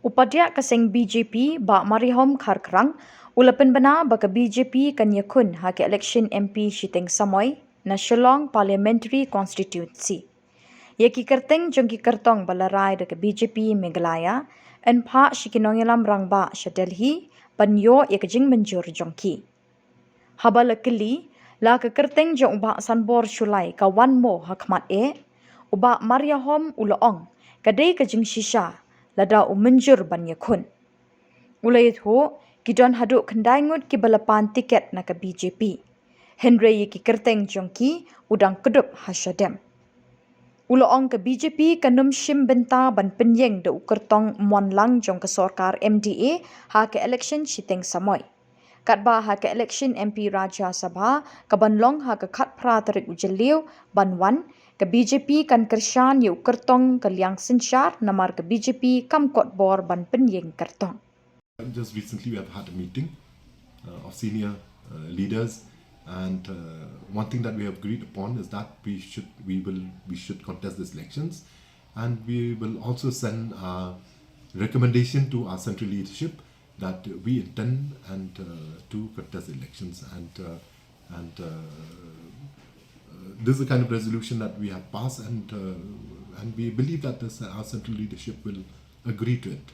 Upadya kaseng BJP ba marihom kharkrang ulapen bana baka BJP kan yakun ha ke election MP Shiteng Samoi na Shillong Parliamentary Constituency. Yaki Kyrtong jongki Kyrtong balarai de BJP Meghalaya en pha shikinongelam rangba sha Delhi panyo yakajing menjur jongki. Habala kili la ke Kyrtong jong ba sanbor shulai ka wan mo hakmat uba mariahom ulaong kadai kajing shisha lada menjur ban yakun. Ulay itu, gidon haduk kendai ngut ki balapan tiket na ke BJP. Henry ki Kyrtong jongki udang kedup hasyadem. Ulaong ke BJP kanum shim benta ban penyeng de Kyrtong monlang jong ke sorkar MDA ha ke election Shiteng Samoi. Katba ha ke election MP Rajya Sabha kabanlong ha ke khat pra tarik ujeliu banwan ke BJP kan kershan yu Kyrtong ke liang sinshar namar ke BJP kam kot bor ban penyeng Kyrtong. Just recently we have had a meeting of senior leaders, and one thing that we have agreed upon is that we should contest these elections, and we will also send a recommendation to our central leadership that we intend to contest the elections, and this is the kind of resolution that we have passed, and we believe that our central leadership will agree to it.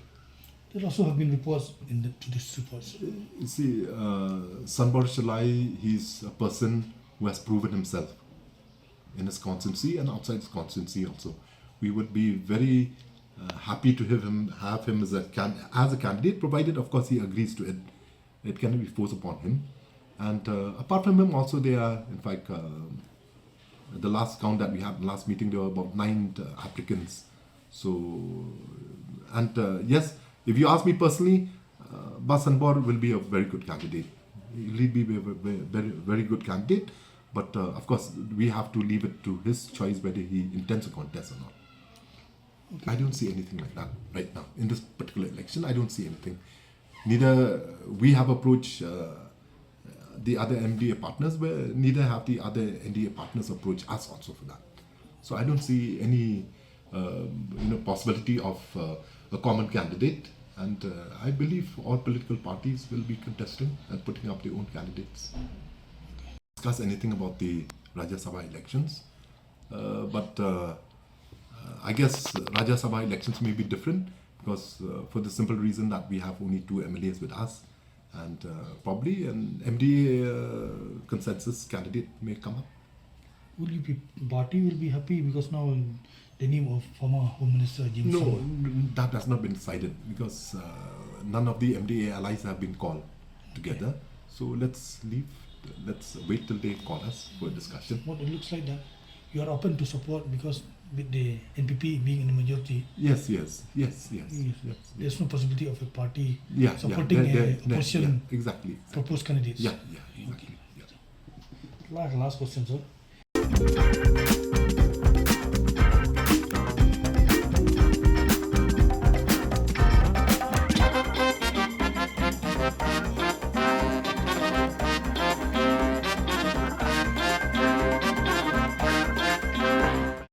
There also have been reports to this report. You see, Khhuborjylla, he's a person who has proven himself in his constituency and outside his constituency also. We would be very happy to have him as a candidate, provided, of course, he agrees to it. It cannot be forced upon him. And apart from him, also there are, in fact, the last count that we had, last meeting, there were about 9 applicants. So, and yes, if you ask me personally, Khubor will be a very good candidate. He will be a very good candidate. But of course, we have to leave it to his choice whether he intends to contest or not. Okay. I don't see anything like that right now. In this particular election, I don't see anything. Neither we have approached the other MDA partners, neither have the other NDA partners approached us also for that. So I don't see any possibility of a common candidate, and I believe all political parties will be contesting and putting up their own candidates. Discuss anything about the Rajya Sabha elections, but I guess Rajya Sabha elections may be different because for the simple reason that we have only 2 MLAs with us, and probably an MDA consensus candidate may come up. Will you be, party will be happy because now the name of former Home Minister James? No, that has not been decided because none of the MDA allies have been called together. Okay. So let's wait till they call us for a discussion. What it looks like that you are open to support because with the NPP being in the majority. Yes. There's no possibility of a party supporting a opposition exactly. proposed candidates. Yeah, exactly. Okay. Last question, sir.